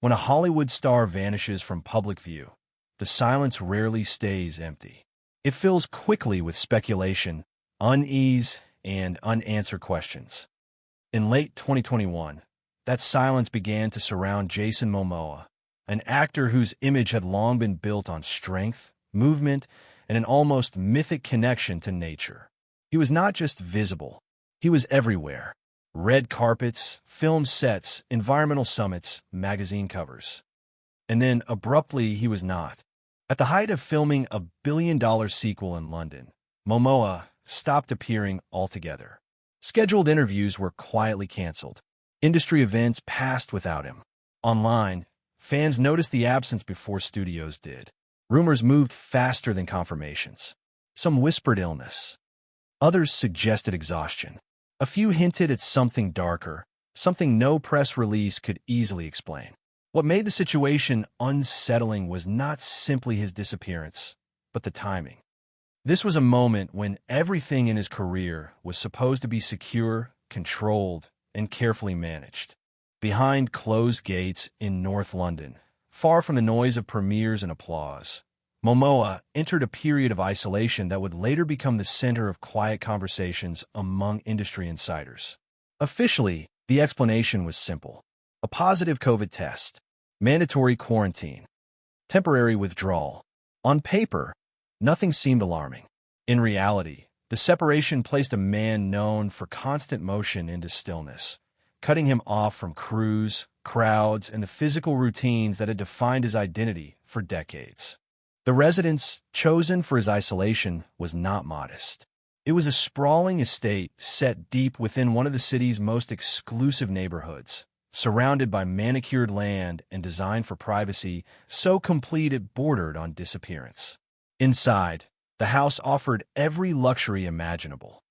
When a Hollywood star vanishes from public view, the silence rarely stays empty. It fills quickly with speculation, unease, and unanswered questions. In late 2021, that silence began to surround Jason Momoa, an actor whose image had long been built on strength, movement, and an almost mythic connection to nature. He was not just visible, he was everywhere. Red carpets, film sets, environmental summits, magazine covers. And then, abruptly, he was not. At the height of filming a billion-dollar sequel in London, Momoa stopped appearing altogether. Scheduled interviews were quietly canceled. Industry events passed without him. Online, fans noticed the absence before studios did. Rumors moved faster than confirmations. Some whispered illness. Others suggested exhaustion. A few hinted at something darker, something no press release could easily explain. What made the situation unsettling was not simply his disappearance, but the timing. This was a moment when everything in his career was supposed to be secure, controlled, and carefully managed. Behind closed gates in North London, far from the noise of premieres and applause, Momoa entered a period of isolation that would later become the center of quiet conversations among industry insiders. Officially, the explanation was simple. A positive COVID test, mandatory quarantine, temporary withdrawal. On paper, nothing seemed alarming. In reality, the separation placed a man known for constant motion into stillness, cutting him off from crews, crowds, and the physical routines that had defined his identity for decades. The residence chosen for his isolation was not modest. It was a sprawling estate set deep within one of the city's most exclusive neighborhoods, surrounded by manicured land and designed for privacy so complete it bordered on disappearance. Inside, the house offered every luxury imaginable.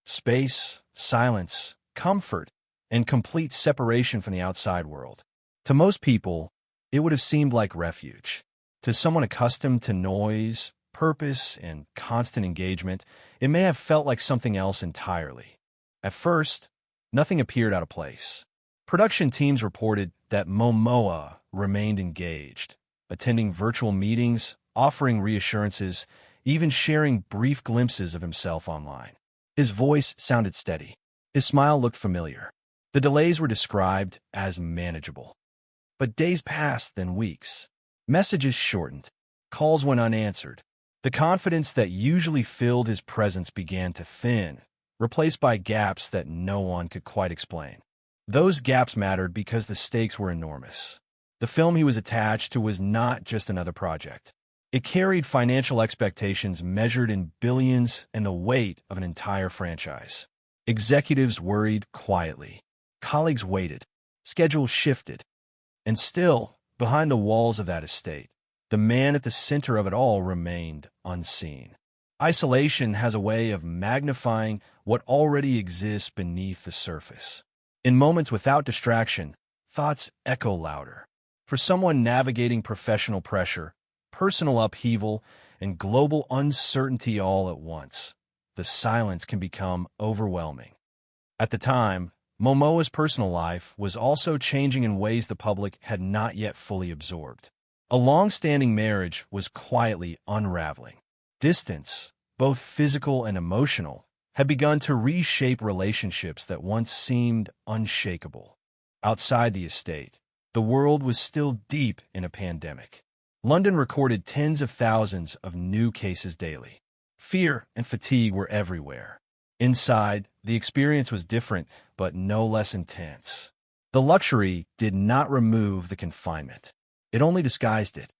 Space, silence, comfort, and complete separation from the outside world. To most people, it would have seemed like refuge. To someone accustomed to noise, purpose, and constant engagement, it may have felt like something else entirely. At first, nothing appeared out of place. Production teams reported that Momoa remained engaged, attending virtual meetings, offering reassurances, even sharing brief glimpses of himself online. His voice sounded steady. His smile looked familiar. The delays were described as manageable. But days passed, then weeks. Messages shortened. Calls went unanswered. The confidence that usually filled his presence began to thin, replaced by gaps that no one could quite explain. Those gaps mattered because the stakes were enormous. The film he was attached to was not just another project. It carried financial expectations measured in billions and the weight of an entire franchise. Executives worried quietly. Colleagues waited. Schedules shifted. And still, behind the walls of that estate, the man at the center of it all remained unseen. Isolation has a way of magnifying what already exists beneath the surface. In moments without distraction, thoughts echo louder. For someone navigating professional pressure, personal upheaval, and global uncertainty all at once, the silence can become overwhelming. At the time, Momoa's personal life was also changing in ways the public had not yet fully absorbed. A long-standing marriage was quietly unraveling. Distance, both physical and emotional, had begun to reshape relationships that once seemed unshakable. Outside the estate, the world was still deep in a pandemic. London recorded tens of thousands of new cases daily. Fear and fatigue were everywhere. Inside, the experience was different, but no less intense. The luxury did not remove the confinement. It only disguised it.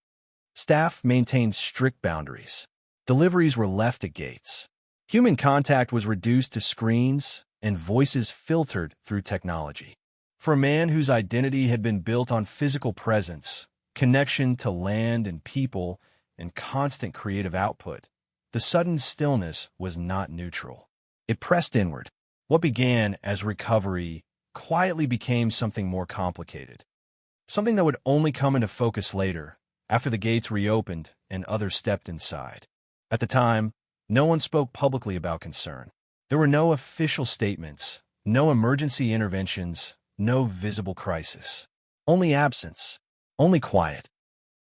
Staff maintained strict boundaries. Deliveries were left at gates. Human contact was reduced to screens and voices filtered through technology. For a man whose identity had been built on physical presence, connection to land and people, and constant creative output, the sudden stillness was not neutral. It pressed inward. What began as recovery quietly became something more complicated. Something that would only come into focus later, after the gates reopened and others stepped inside. At the time, no one spoke publicly about concern. There were no official statements, no emergency interventions, no visible crisis. Only absence. Only quiet.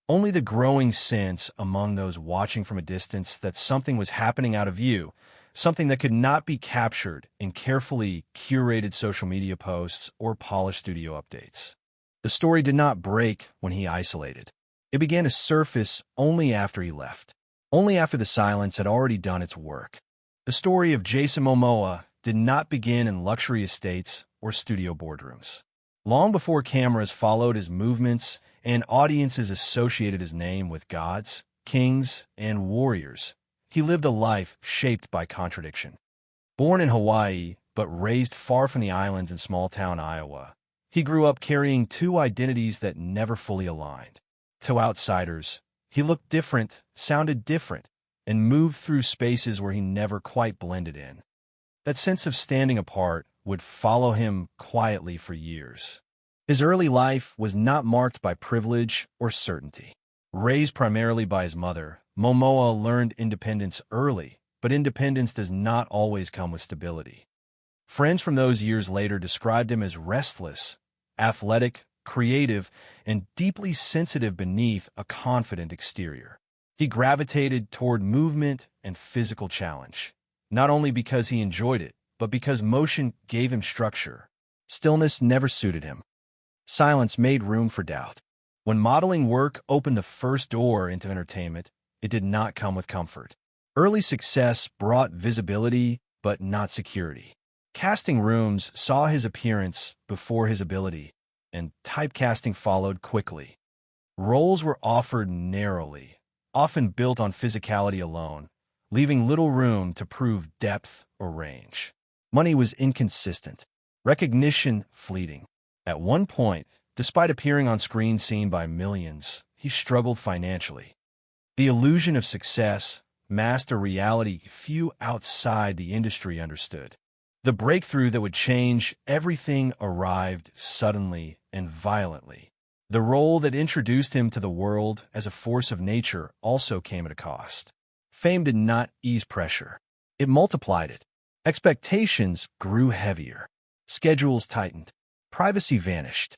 Only the growing sense among those watching from a distance that something was happening out of view, something that could not be captured in carefully curated social media posts or polished studio updates. The story did not break when he isolated. It began to surface only after he left, only after the silence had already done its work. The story of Jason Momoa did not begin in luxury estates or studio boardrooms. Long before cameras followed his movements and audiences associated his name with gods, kings, and warriors, he lived a life shaped by contradiction. Born in Hawaii, but raised far from the islands in small-town Iowa, he grew up carrying two identities that never fully aligned. To outsiders, he looked different, sounded different, and moved through spaces where he never quite blended in. That sense of standing apart would follow him quietly for years. His early life was not marked by privilege or certainty. Raised primarily by his mother, Momoa learned independence early, but independence does not always come with stability. Friends from those years later described him as restless, athletic, creative, and deeply sensitive beneath a confident exterior. He gravitated toward movement and physical challenge, not only because he enjoyed it, but because motion gave him structure. Stillness never suited him. Silence made room for doubt. When modeling work opened the first door into entertainment, it did not come with comfort. Early success brought visibility, but not security. Casting rooms saw his appearance before his ability, and typecasting followed quickly. Roles were offered narrowly, often built on physicality alone, leaving little room to prove depth or range. Money was inconsistent, recognition fleeting. At one point, despite appearing on screen seen by millions, he struggled financially. The illusion of success masked a reality few outside the industry understood. The breakthrough that would change everything arrived suddenly and violently. The role that introduced him to the world as a force of nature also came at a cost. Fame did not ease pressure. It multiplied it. Expectations grew heavier. Schedules tightened. Privacy vanished.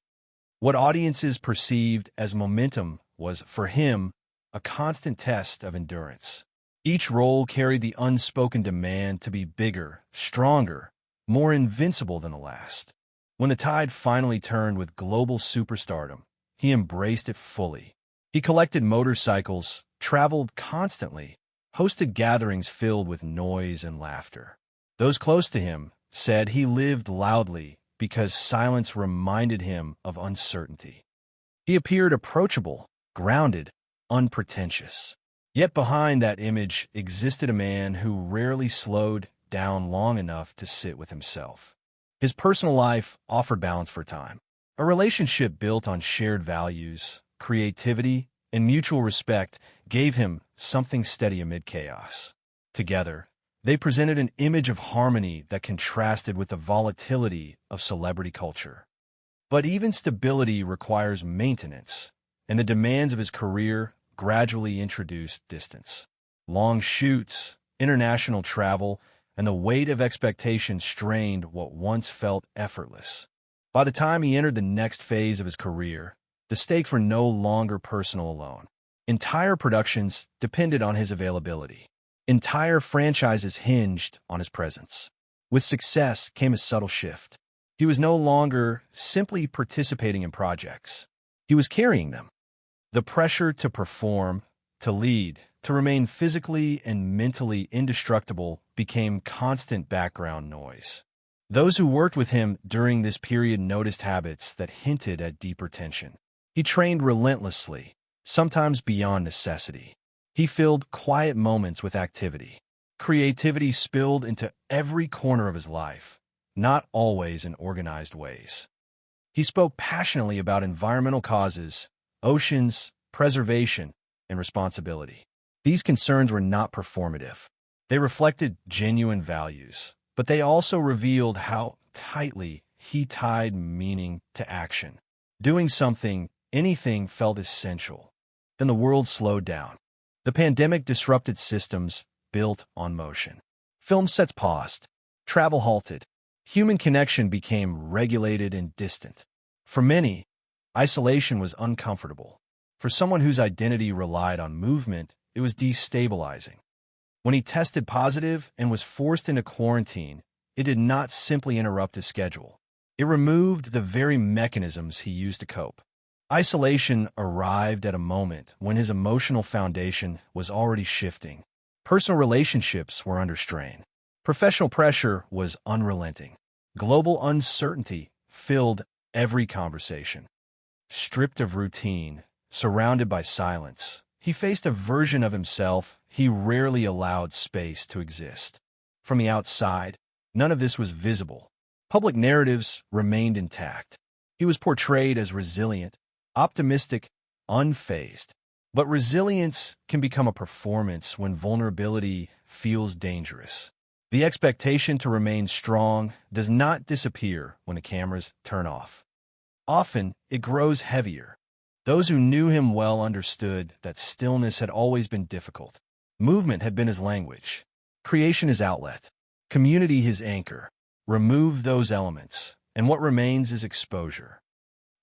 What audiences perceived as momentum was, for him, a constant test of endurance. Each role carried the unspoken demand to be bigger, stronger, more invincible than the last. When the tide finally turned with global superstardom, he embraced it fully. He collected motorcycles, traveled constantly, hosted gatherings filled with noise and laughter. Those close to him said he lived loudly because silence reminded him of uncertainty. He appeared approachable, grounded, unpretentious. Yet behind that image existed a man who rarely slowed down long enough to sit with himself. His personal life offered balance for time. A relationship built on shared values, creativity, and mutual respect gave him something steady amid chaos. Together, they presented an image of harmony that contrasted with the volatility of celebrity culture. But even stability requires maintenance, and the demands of his career gradually introduced distance. Long shoots, international travel, and the weight of expectation strained what once felt effortless. By the time he entered the next phase of his career, the stakes were no longer personal alone. Entire productions depended on his availability. Entire franchises hinged on his presence. With success came a subtle shift. He was no longer simply participating in projects. He was carrying them. The pressure to perform, to lead, to remain physically and mentally indestructible became constant background noise. Those who worked with him during this period noticed habits that hinted at deeper tension. He trained relentlessly, sometimes beyond necessity. He filled quiet moments with activity. Creativity spilled into every corner of his life, not always in organized ways. He spoke passionately about environmental causes, oceans, preservation, and responsibility. These concerns were not performative. They reflected genuine values, but they also revealed how tightly he tied meaning to action. Doing something, anything, felt essential. Then the world slowed down. The pandemic disrupted systems built on motion. Film sets paused. Travel halted. Human connection became regulated and distant. For many, Isolation was uncomfortable. For someone whose identity relied on movement, it was destabilizing. When he tested positive and was forced into quarantine, it did not simply interrupt his schedule. It removed the very mechanisms he used to cope. Isolation arrived at a moment when his emotional foundation was already shifting. Personal relationships were under strain. Professional pressure was unrelenting. Global uncertainty filled every conversation. Stripped of routine, surrounded by silence, he faced a version of himself he rarely allowed space to exist. From the outside, none of this was visible. Public narratives remained intact. He was portrayed as resilient, optimistic, unfazed. But resilience can become a performance when vulnerability feels dangerous. The expectation to remain strong does not disappear when the cameras turn off. Often, it grows heavier. Those who knew him well understood that stillness had always been difficult. Movement had been his language. Creation his outlet. Community his anchor. Remove those elements, and what remains is exposure.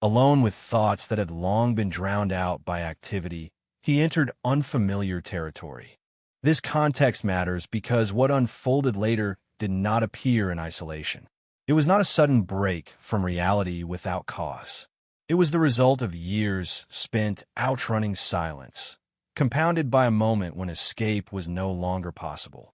Alone with thoughts that had long been drowned out by activity, he entered unfamiliar territory. This context matters because what unfolded later did not appear in isolation. It was not a sudden break from reality without cause. It was the result of years spent outrunning silence, compounded by a moment when escape was no longer possible.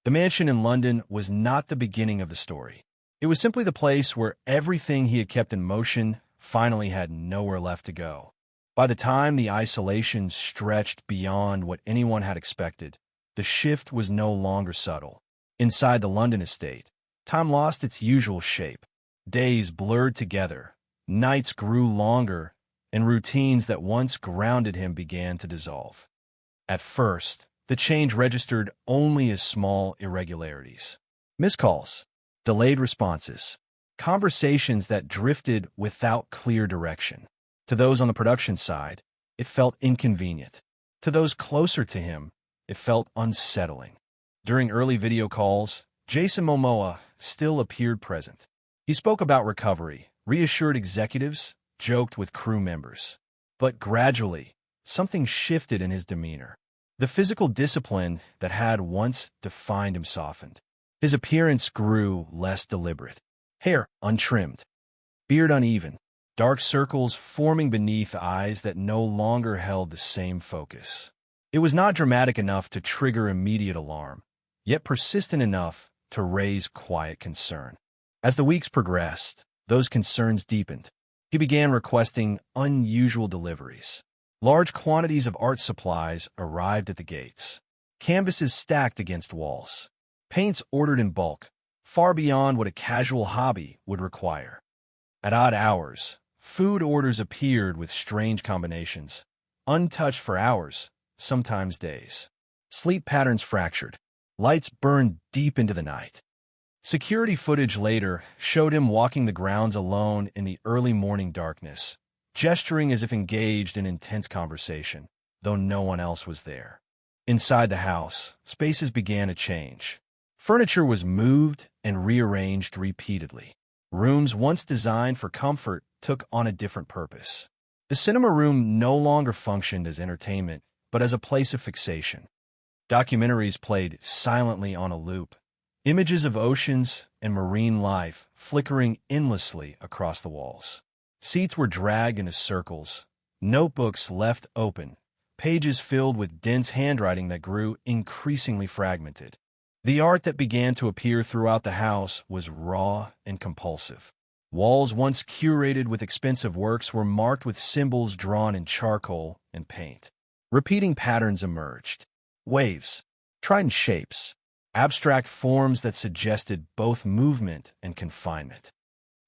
The mansion in London was not the beginning of the story. It was simply the place where everything he had kept in motion finally had nowhere left to go. By the time the isolation stretched beyond what anyone had expected, the shift was no longer subtle. Inside the London estate, time lost its usual shape. Days blurred together, nights grew longer, and routines that once grounded him began to dissolve. At first, the change registered only as small irregularities. Missed calls, delayed responses, conversations that drifted without clear direction. To those on the production side, it felt inconvenient. To those closer to him, it felt unsettling. During early video calls, Jason Momoa still appeared present. He spoke about recovery, reassured executives, joked with crew members. But gradually, something shifted in his demeanor. The physical discipline that had once defined him softened. His appearance grew less deliberate. Hair untrimmed, beard uneven, dark circles forming beneath eyes that no longer held the same focus. It was not dramatic enough to trigger immediate alarm, yet persistent enough to raise quiet concern. As the weeks progressed, those concerns deepened. He began requesting unusual deliveries. Large quantities of art supplies arrived at the gates. Canvases stacked against walls. Paints ordered in bulk, far beyond what a casual hobby would require. At odd hours, food orders appeared with strange combinations, untouched for hours, sometimes days. Sleep patterns fractured. Lights burned deep into the night. Security footage later showed him walking the grounds alone in the early morning darkness, gesturing as if engaged in intense conversation, though no one else was there. Inside the house, spaces began to change. Furniture was moved and rearranged repeatedly. Rooms once designed for comfort took on a different purpose. The cinema room no longer functioned as entertainment, but as a place of fixation. Documentaries played silently on a loop, images of oceans and marine life flickering endlessly across the walls. Seats were dragged into circles, notebooks left open, pages filled with dense handwriting that grew increasingly fragmented. The art that began to appear throughout the house was raw and compulsive. Walls once curated with expensive works were marked with symbols drawn in charcoal and paint. Repeating patterns emerged. Waves, trident shapes, abstract forms that suggested both movement and confinement.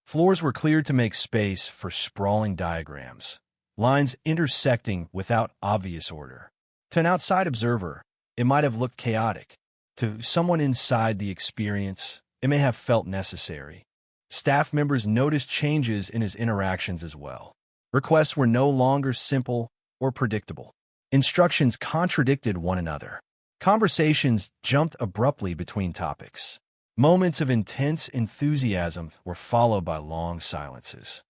Floors were cleared to make space for sprawling diagrams, lines intersecting without obvious order. To an outside observer, it might have looked chaotic. To someone inside the experience, it may have felt necessary. Staff members noticed changes in his interactions as well. Requests were no longer simple or predictable. Instructions contradicted one another. Conversations jumped abruptly between topics. Moments of intense enthusiasm were followed by long silences.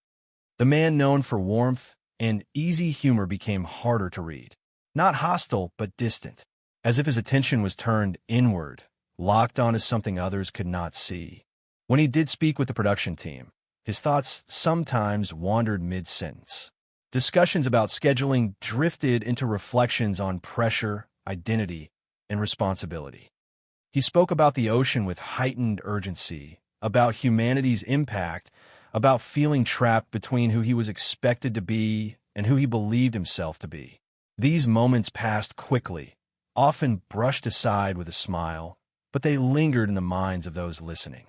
The man known for warmth and easy humor became harder to read. Not hostile, but distant, as if his attention was turned inward, locked on as something others could not see. When he did speak with the production team, his thoughts sometimes wandered mid-sentence. Discussions about scheduling drifted into reflections on pressure, identity, and responsibility. He spoke about the ocean with heightened urgency, about humanity's impact, about feeling trapped between who he was expected to be and who he believed himself to be. These moments passed quickly, often brushed aside with a smile, but they lingered in the minds of those listening.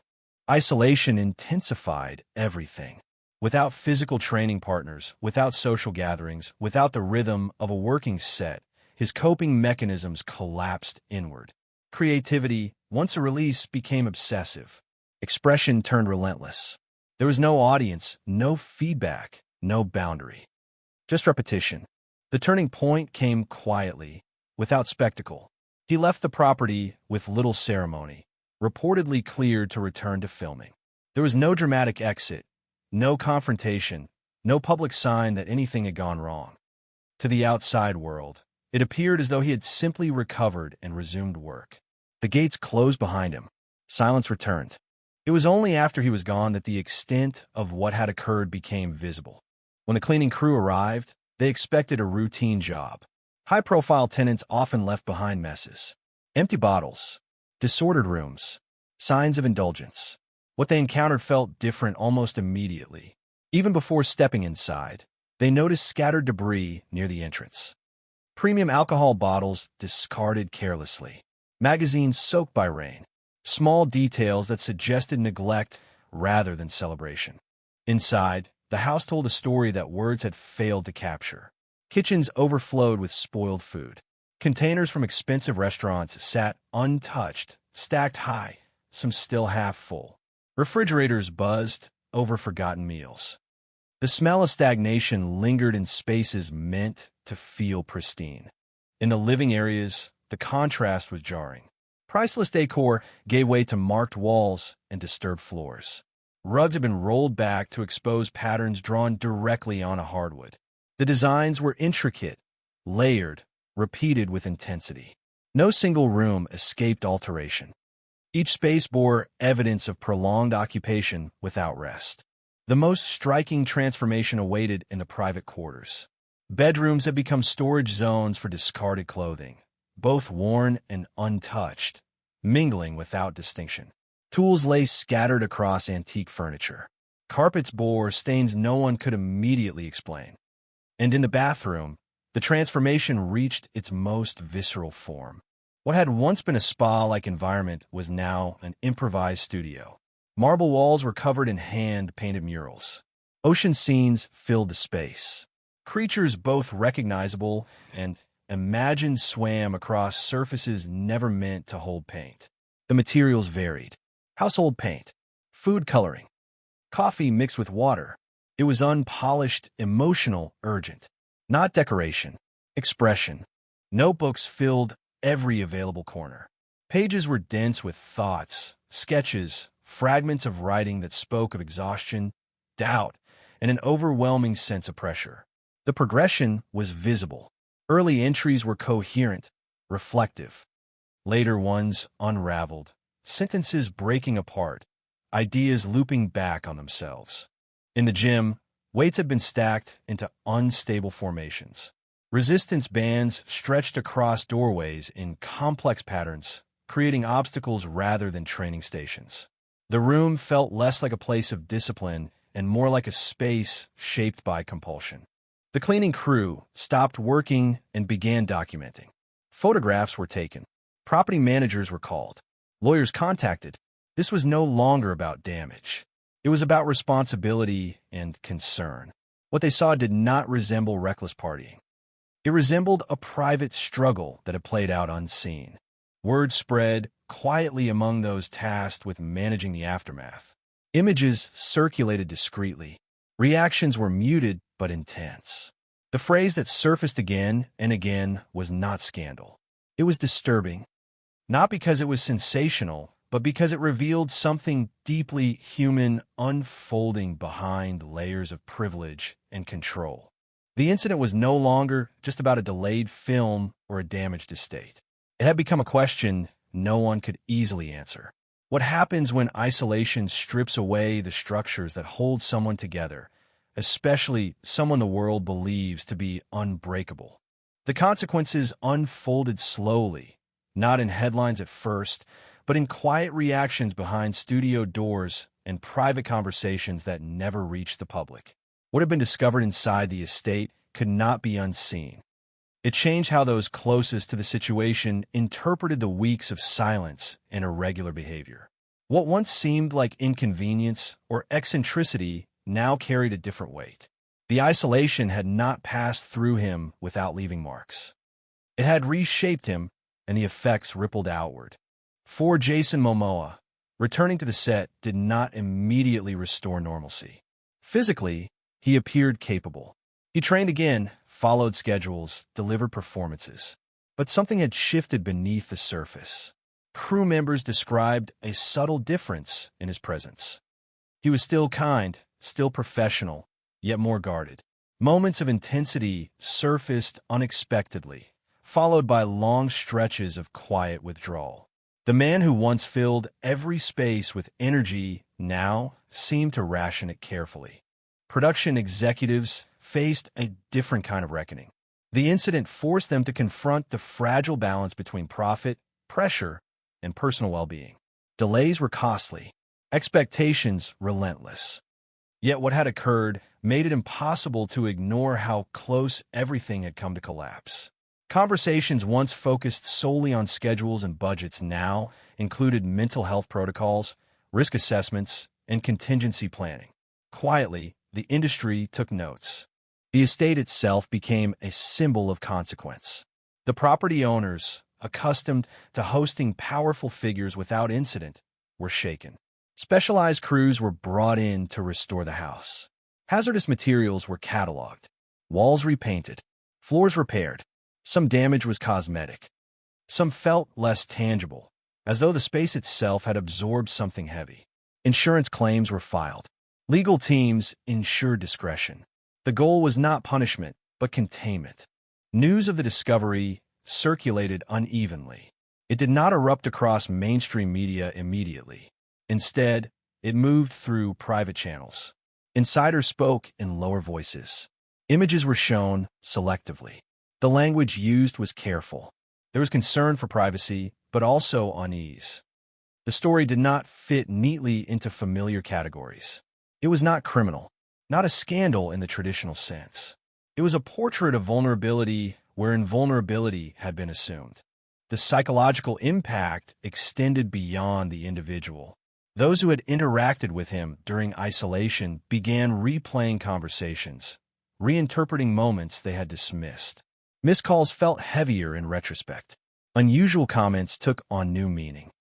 Isolation intensified everything. Without physical training partners, without social gatherings, without the rhythm of a working set, his coping mechanisms collapsed inward. Creativity, once a release, became obsessive. Expression turned relentless. There was no audience, no feedback, no boundary. Just repetition. The turning point came quietly, without spectacle. He left the property with little ceremony, reportedly cleared to return to filming. There was no dramatic exit, no confrontation, no public sign that anything had gone wrong. To the outside world, it appeared as though he had simply recovered and resumed work. The gates closed behind him. Silence returned. It was only after he was gone that the extent of what had occurred became visible. When the cleaning crew arrived, they expected a routine job. High-profile tenants often left behind messes. Empty bottles, disordered rooms, signs of indulgence. What they encountered felt different almost immediately. Even before stepping inside, they noticed scattered debris near the entrance. Premium alcohol bottles discarded carelessly. Magazines soaked by rain. Small details that suggested neglect rather than celebration. Inside, the house told a story that words had failed to capture. Kitchens overflowed with spoiled food. Containers from expensive restaurants sat untouched, stacked high, some still half full. Refrigerators buzzed over forgotten meals. The smell of stagnation lingered in spaces meant to feel pristine. In the living areas, the contrast was jarring. Priceless decor gave way to marked walls and disturbed floors. Rugs had been rolled back to expose patterns drawn directly on a hardwood. The designs were intricate, layered, repeated with intensity. No single room escaped alteration. Each space bore evidence of prolonged occupation without rest. The most striking transformation awaited in the private quarters. Bedrooms had become storage zones for discarded clothing, both worn and untouched, mingling without distinction. Tools lay scattered across antique furniture. Carpets bore stains no one could immediately explain. And in the bathroom, the transformation reached its most visceral form. What had once been a spa-like environment was now an improvised studio. Marble walls were covered in hand-painted murals. Ocean scenes filled the space. Creatures both recognizable and imagined swam across surfaces never meant to hold paint. The materials varied. Household paint, food coloring, coffee mixed with water. It was unpolished, emotional, urgent. Not decoration, expression. Notebooks filled every available corner. Pages were dense with thoughts, sketches, fragments of writing that spoke of exhaustion, doubt, and an overwhelming sense of pressure. The progression was visible. Early entries were coherent, reflective. Later ones unraveled, sentences breaking apart, ideas looping back on themselves. In the gym, weights had been stacked into unstable formations. Resistance bands stretched across doorways in complex patterns, creating obstacles rather than training stations. The room felt less like a place of discipline and more like a space shaped by compulsion. The cleaning crew stopped working and began documenting. Photographs were taken. Property managers were called. Lawyers contacted. This was no longer about damage. It was about responsibility and concern. What they saw did not resemble reckless partying. It resembled a private struggle that had played out unseen. Word spread quietly among those tasked with managing the aftermath. Images circulated discreetly. Reactions were muted but intense. The phrase that surfaced again and again was not scandal. It was disturbing. Not because it was sensational, but because it revealed something deeply human unfolding behind layers of privilege and control. The incident was no longer just about a delayed film or a damaged estate. It had become a question no one could easily answer. What happens when isolation strips away the structures that hold someone together, especially someone the world believes to be unbreakable? The consequences unfolded slowly, not in headlines at first, but in quiet reactions behind studio doors and private conversations that never reached the public. What had been discovered inside the estate could not be unseen. It changed how those closest to the situation interpreted the weeks of silence and irregular behavior. What once seemed like inconvenience or eccentricity now carried a different weight. The isolation had not passed through him without leaving marks. It had reshaped him, and the effects rippled outward. For Jason Momoa, returning to the set did not immediately restore normalcy. Physically, he appeared capable. He trained again, followed schedules, delivered performances. But something had shifted beneath the surface. Crew members described a subtle difference in his presence. He was still kind, still professional, yet more guarded. Moments of intensity surfaced unexpectedly, followed by long stretches of quiet withdrawal. The man who once filled every space with energy now seemed to ration it carefully. Production executives faced a different kind of reckoning. The incident forced them to confront the fragile balance between profit, pressure, and personal well-being. Delays were costly, expectations relentless. Yet what had occurred made it impossible to ignore how close everything had come to collapse. Conversations once focused solely on schedules and budgets now included mental health protocols, risk assessments, and contingency planning. Quietly, the industry took notes. The estate itself became a symbol of consequence. The property owners, accustomed to hosting powerful figures without incident, were shaken. Specialized crews were brought in to restore the house. Hazardous materials were cataloged, walls repainted, floors repaired. Some damage was cosmetic. Some felt less tangible, as though the space itself had absorbed something heavy. Insurance claims were filed. Legal teams ensured discretion. The goal was not punishment, but containment. News of the discovery circulated unevenly. It did not erupt across mainstream media immediately. Instead, it moved through private channels. Insiders spoke in lower voices. Images were shown selectively. The language used was careful. There was concern for privacy, but also unease. The story did not fit neatly into familiar categories. It was not criminal, not a scandal in the traditional sense. It was a portrait of vulnerability where invulnerability had been assumed. The psychological impact extended beyond the individual. Those who had interacted with him during isolation began replaying conversations, reinterpreting moments they had dismissed. Missed calls felt heavier in retrospect. Unusual comments took on new meaning.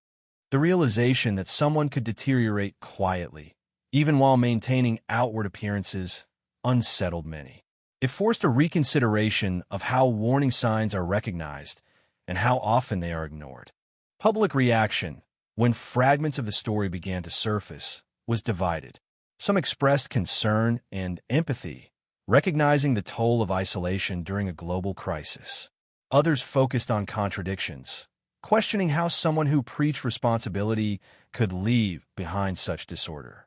The realization that someone could deteriorate quietly, even while maintaining outward appearances, unsettled many. It forced a reconsideration of how warning signs are recognized and how often they are ignored. Public reaction, when fragments of the story began to surface, was divided. Some expressed concern and empathy, recognizing the toll of isolation during a global crisis. Others focused on contradictions, questioning how someone who preached responsibility could leave behind such disorder.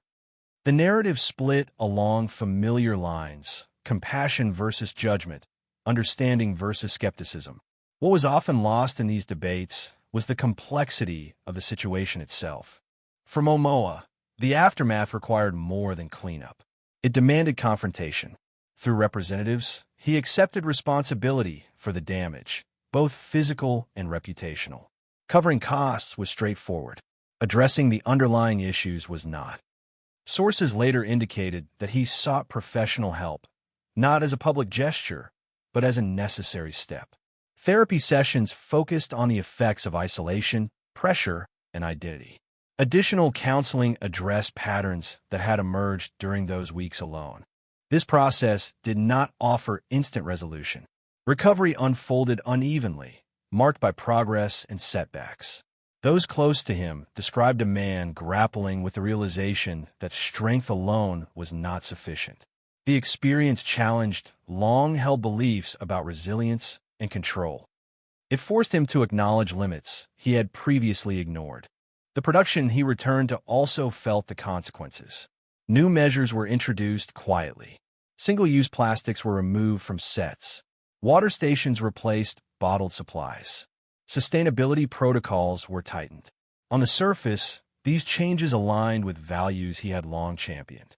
The narrative split along familiar lines: compassion versus judgment, understanding versus skepticism. What was often lost in these debates was the complexity of the situation itself. For Momoa, the aftermath required more than cleanup. It demanded confrontation. Through representatives, he accepted responsibility for the damage, both physical and reputational. Covering costs was straightforward. Addressing the underlying issues was not. Sources later indicated that he sought professional help, not as a public gesture, but as a necessary step. Therapy sessions focused on the effects of isolation, pressure, and identity. Additional counseling addressed patterns that had emerged during those weeks alone. This process did not offer instant resolution. Recovery unfolded unevenly, marked by progress and setbacks. Those close to him described a man grappling with the realization that strength alone was not sufficient. The experience challenged long-held beliefs about resilience and control. It forced him to acknowledge limits he had previously ignored. The production he returned to also felt the consequences. New measures were introduced quietly. Single-use plastics were removed from sets. Water stations replaced bottled supplies. Sustainability protocols were tightened. On the surface, these changes aligned with values he had long championed.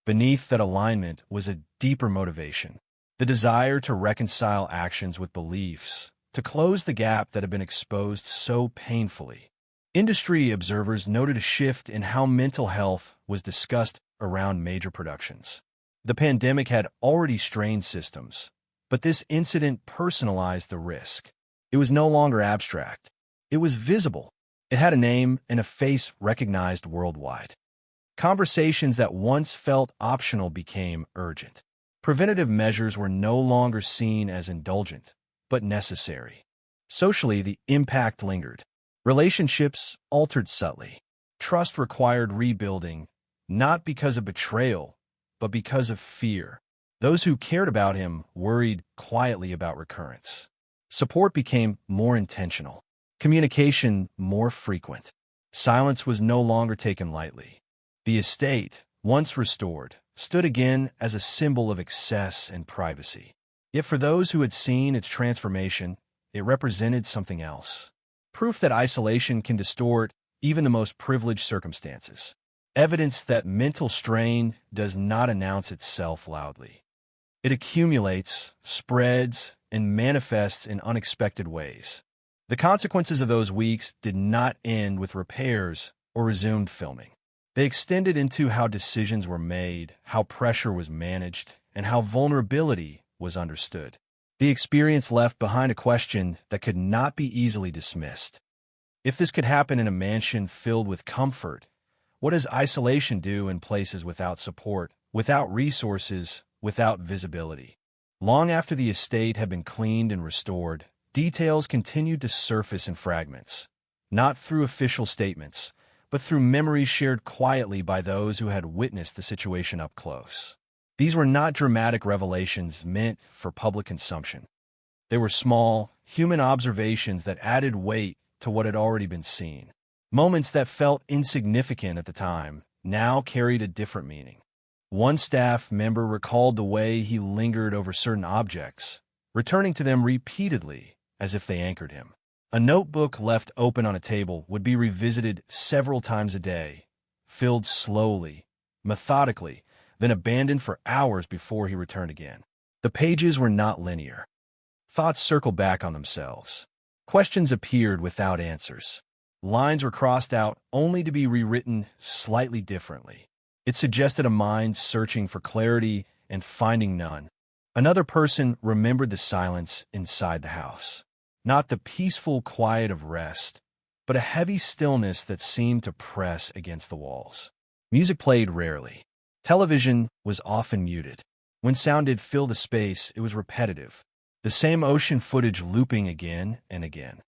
Beneath that alignment was a deeper motivation, the desire to reconcile actions with beliefs, to close the gap that had been exposed so painfully. Industry observers noted a shift in how mental health was discussed around major productions. The pandemic had already strained systems, but this incident personalized the risk. It was no longer abstract. It was visible. It had a name and a face recognized worldwide. Conversations that once felt optional became urgent. Preventative measures were no longer seen as indulgent, but necessary. Socially, the impact lingered. Relationships altered subtly. Trust required rebuilding, not because of betrayal, but because of fear. Those who cared about him worried quietly about recurrence. Support became more intentional. Communication more frequent. Silence was no longer taken lightly. The estate, once restored, stood again as a symbol of excess and privacy. Yet for those who had seen its transformation, it represented something else. Proof that isolation can distort even the most privileged circumstances. Evidence that mental strain does not announce itself loudly. It accumulates, spreads, and manifests in unexpected ways. The consequences of those weeks did not end with repairs or resumed filming. They extended into how decisions were made, how pressure was managed, and how vulnerability was understood. The experience left behind a question that could not be easily dismissed. If this could happen in a mansion filled with comfort, what does isolation do in places without support, without resources, without visibility? Long after the estate had been cleaned and restored, details continued to surface in fragments, not through official statements, but through memories shared quietly by those who had witnessed the situation up close. These were not dramatic revelations meant for public consumption. They were small, human observations that added weight to what had already been seen. Moments that felt insignificant at the time now carried a different meaning. One staff member recalled the way he lingered over certain objects, returning to them repeatedly as if they anchored him. A notebook left open on a table would be revisited several times a day, filled slowly, methodically, then abandoned for hours before he returned again. The pages were not linear. Thoughts circled back on themselves. Questions appeared without answers. Lines were crossed out only to be rewritten slightly differently. It suggested a mind searching for clarity and finding none. Another person remembered the silence inside the house. Not the peaceful quiet of rest, but a heavy stillness that seemed to press against the walls. Music played rarely. Television was often muted. When sound did fill the space, it was repetitive. The same ocean footage looping again and again.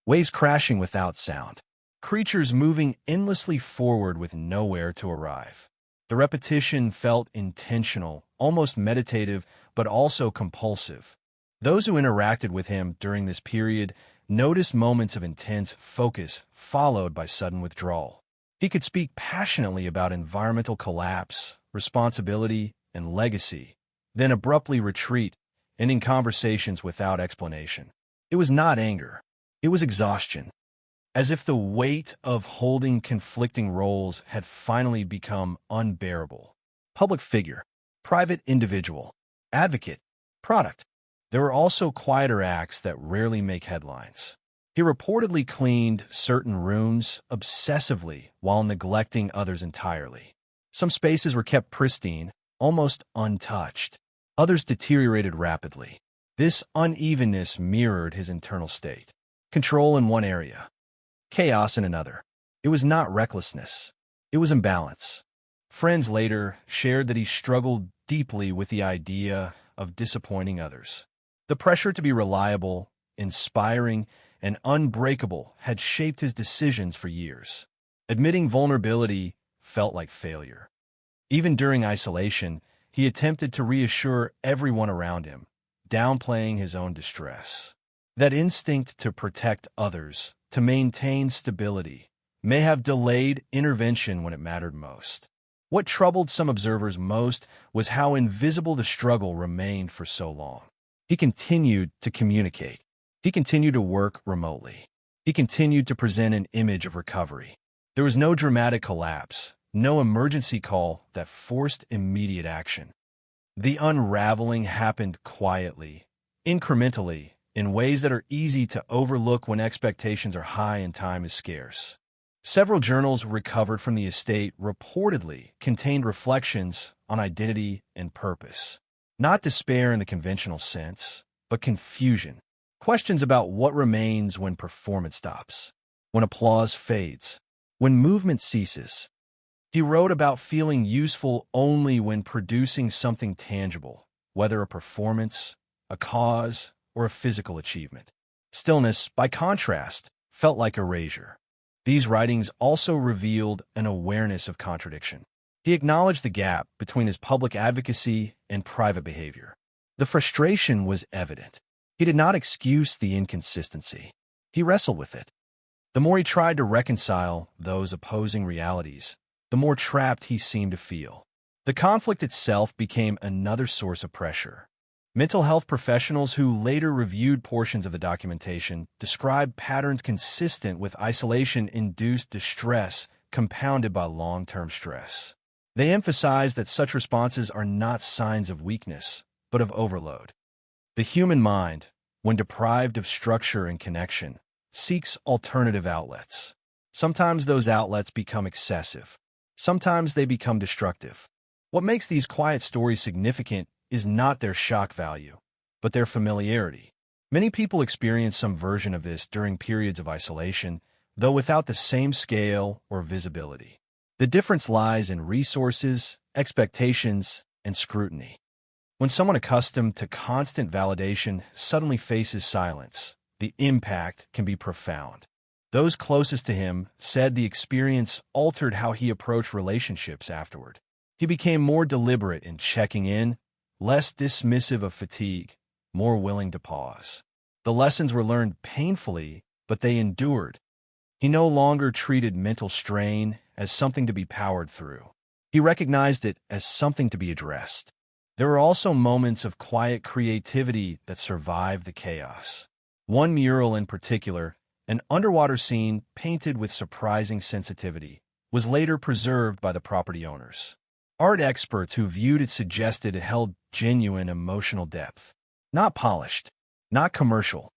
Waves crashing without sound. Creatures moving endlessly forward with nowhere to arrive. The repetition felt intentional, almost meditative, but also compulsive. Those who interacted with him during this period noticed moments of intense focus followed by sudden withdrawal. He could speak passionately about environmental collapse, responsibility, and legacy, then abruptly retreat, ending conversations without explanation. It was not anger. It was exhaustion. As if the weight of holding conflicting roles had finally become unbearable. Public figure, private individual, advocate, product. There were also quieter acts that rarely make headlines. He reportedly cleaned certain rooms obsessively while neglecting others entirely. Some spaces were kept pristine, almost untouched. Others deteriorated rapidly. This unevenness mirrored his internal state. Control in one area, chaos in another. It was not recklessness. It was imbalance. Friends later shared that he struggled deeply with the idea of disappointing others. The pressure to be reliable, inspiring, and unbreakable had shaped his decisions for years. Admitting vulnerability felt like failure. Even during isolation, he attempted to reassure everyone around him, downplaying his own distress. That instinct to protect others, to maintain stability, may have delayed intervention when it mattered most. What troubled some observers most was how invisible the struggle remained for so long. He continued to communicate. He continued to work remotely. He continued to present an image of recovery. There was no dramatic collapse, no emergency call that forced immediate action. The unraveling happened quietly, incrementally, in ways that are easy to overlook when expectations are high and time is scarce. Several journals recovered from the estate reportedly contained reflections on identity and purpose. Not despair in the conventional sense, but confusion. Questions about what remains when performance stops, when applause fades, when movement ceases. He wrote about feeling useful only when producing something tangible, whether a performance, a cause, or a physical achievement. Stillness, by contrast, felt like erasure. These writings also revealed an awareness of contradiction. He acknowledged the gap between his public advocacy and private behavior. The frustration was evident. He did not excuse the inconsistency. He wrestled with it. The more he tried to reconcile those opposing realities, the more trapped he seemed to feel. The conflict itself became another source of pressure. Mental health professionals who later reviewed portions of the documentation described patterns consistent with isolation-induced distress compounded by long-term stress. They emphasized that such responses are not signs of weakness, but of overload. The human mind, when deprived of structure and connection, seeks alternative outlets. Sometimes those outlets become excessive. Sometimes they become destructive. What makes these quiet stories significant is not their shock value, but their familiarity. Many people experience some version of this during periods of isolation, though without the same scale or visibility. The difference lies in resources, expectations, and scrutiny. When someone accustomed to constant validation suddenly faces silence, the impact can be profound. Those closest to him said the experience altered how he approached relationships afterward. He became more deliberate in checking in, less dismissive of fatigue, more willing to pause. The lessons were learned painfully, but they endured. He no longer treated mental strain as something to be powered through. He recognized it as something to be addressed. There were also moments of quiet creativity that survived the chaos. One mural in particular, an underwater scene painted with surprising sensitivity, was later preserved by the property owners. Art experts who viewed it suggested it held genuine emotional depth. Not polished, not commercial,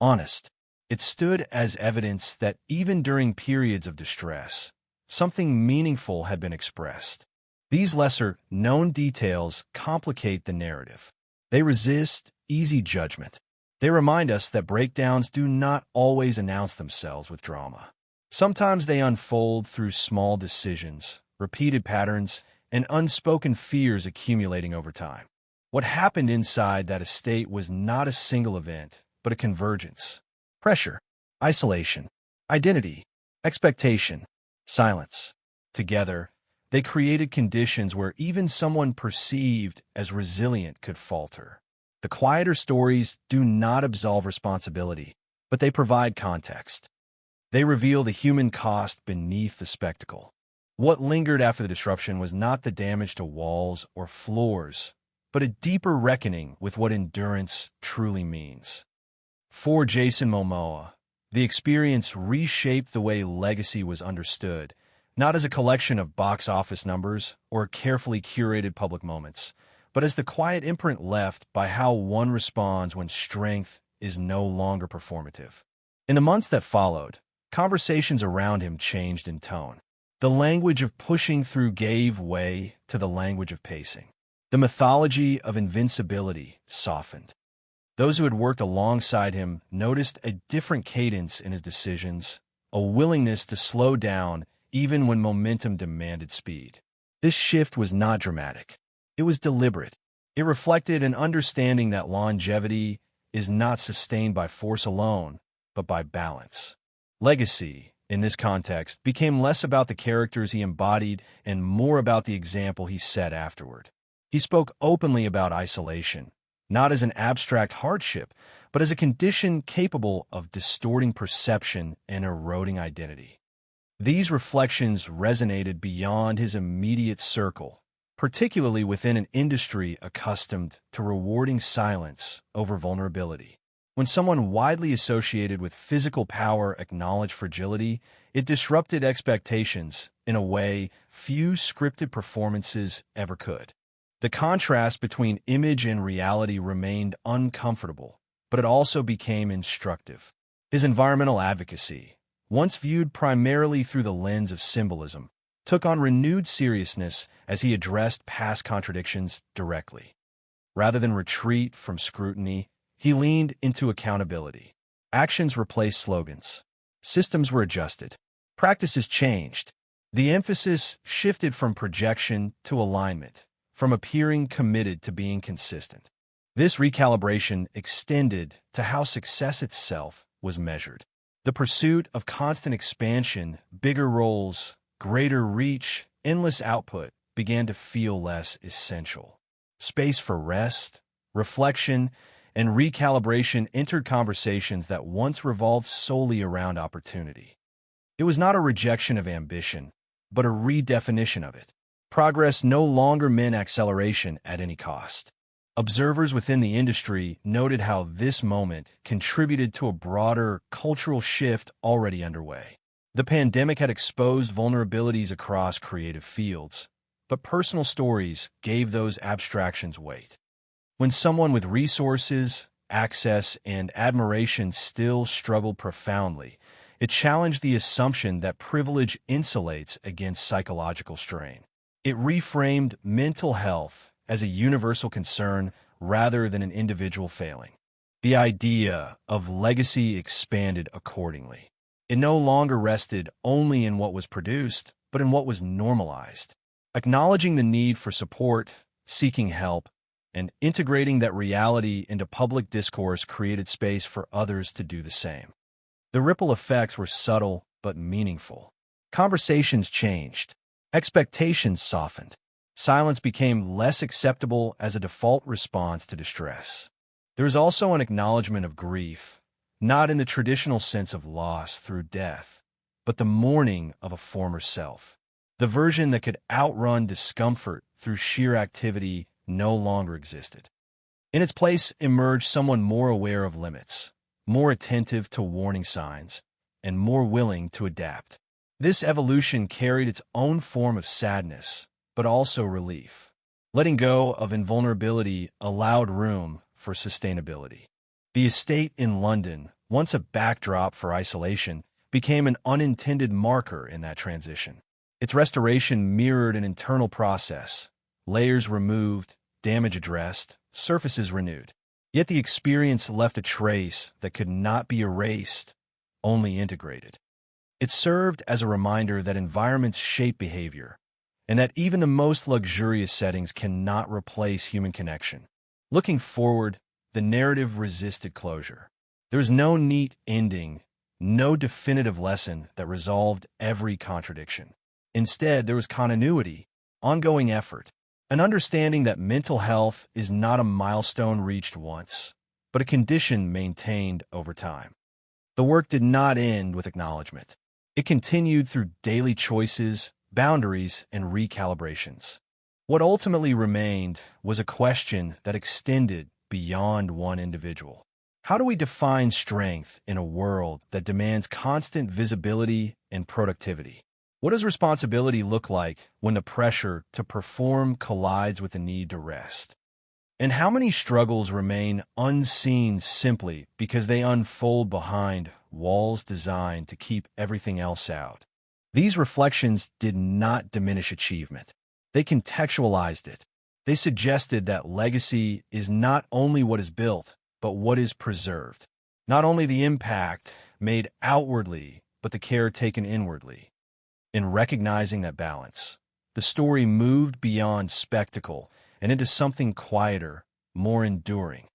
honest. It stood as evidence that even during periods of distress, something meaningful had been expressed. These lesser-known details complicate the narrative. They resist easy judgment. They remind us that breakdowns do not always announce themselves with drama. Sometimes they unfold through small decisions, repeated patterns, and unspoken fears accumulating over time. What happened inside that estate was not a single event, but a convergence. Pressure, isolation, identity, expectation, silence. Together, they created conditions where even someone perceived as resilient could falter. The quieter stories do not absolve responsibility, but they provide context. They reveal the human cost beneath the spectacle. What lingered after the disruption was not the damage to walls or floors, but a deeper reckoning with what endurance truly means. For Jason Momoa, the experience reshaped the way legacy was understood, not as a collection of box office numbers or carefully curated public moments, but as the quiet imprint left by how one responds when strength is no longer performative. In the months that followed, conversations around him changed in tone. The language of pushing through gave way to the language of pacing. The mythology of invincibility softened. Those who had worked alongside him noticed a different cadence in his decisions, a willingness to slow down even when momentum demanded speed. This shift was not dramatic. It was deliberate. It reflected an understanding that longevity is not sustained by force alone, but by balance. Legacy, in this context, became less about the characters he embodied and more about the example he set afterward. He spoke openly about isolation, not as an abstract hardship, but as a condition capable of distorting perception and eroding identity. These reflections resonated beyond his immediate circle, particularly within an industry accustomed to rewarding silence over vulnerability. When someone widely associated with physical power acknowledged fragility, it disrupted expectations in a way few scripted performances ever could. The contrast between image and reality remained uncomfortable, but it also became instructive. His environmental advocacy, once viewed primarily through the lens of symbolism, took on renewed seriousness as he addressed past contradictions directly. Rather than retreat from scrutiny, he leaned into accountability. Actions replaced slogans. Systems were adjusted. Practices changed. The emphasis shifted from projection to alignment, from appearing committed to being consistent. This recalibration extended to how success itself was measured. The pursuit of constant expansion, bigger roles, greater reach, endless output began to feel less essential. Space for rest, reflection, and recalibration entered conversations that once revolved solely around opportunity. It was not a rejection of ambition, but a redefinition of it. Progress no longer meant acceleration at any cost. Observers within the industry noted how this moment contributed to a broader cultural shift already underway. The pandemic had exposed vulnerabilities across creative fields, but personal stories gave those abstractions weight. When someone with resources, access, and admiration still struggled profoundly, it challenged the assumption that privilege insulates against psychological strain. It reframed mental health as a universal concern rather than an individual failing. The idea of legacy expanded accordingly. It no longer rested only in what was produced, but in what was normalized. Acknowledging the need for support, seeking help, and integrating that reality into public discourse created space for others to do the same. The ripple effects were subtle but meaningful. Conversations changed. Expectations softened. Silence became less acceptable as a default response to distress. There is also an acknowledgement of grief, not in the traditional sense of loss through death, but the mourning of a former self. The version that could outrun discomfort through sheer activity no longer existed. In its place emerged someone more aware of limits, more attentive to warning signs, and more willing to adapt. This evolution carried its own form of sadness, but also relief. Letting go of invulnerability allowed room for sustainability. The estate in London, once a backdrop for isolation, became an unintended marker in that transition. Its restoration mirrored an internal process, layers removed, damage addressed, surfaces renewed. Yet the experience left a trace that could not be erased, only integrated. It served as a reminder that environments shape behavior, and that even the most luxurious settings cannot replace human connection. Looking forward, the narrative resisted closure. There was no neat ending, no definitive lesson that resolved every contradiction. Instead, there was continuity, ongoing effort, an understanding that mental health is not a milestone reached once, but a condition maintained over time. The work did not end with acknowledgement. It continued through daily choices, boundaries, and recalibrations. What ultimately remained was a question that extended beyond one individual. How do we define strength in a world that demands constant visibility and productivity? What does responsibility look like when the pressure to perform collides with the need to rest? And how many struggles remain unseen simply because they unfold behind walls designed to keep everything else out? These reflections did not diminish achievement. They contextualized it. They suggested that legacy is not only what is built, but what is preserved. Not only the impact made outwardly, but the care taken inwardly. In recognizing that balance, the story moved beyond spectacle and into something quieter, more enduring.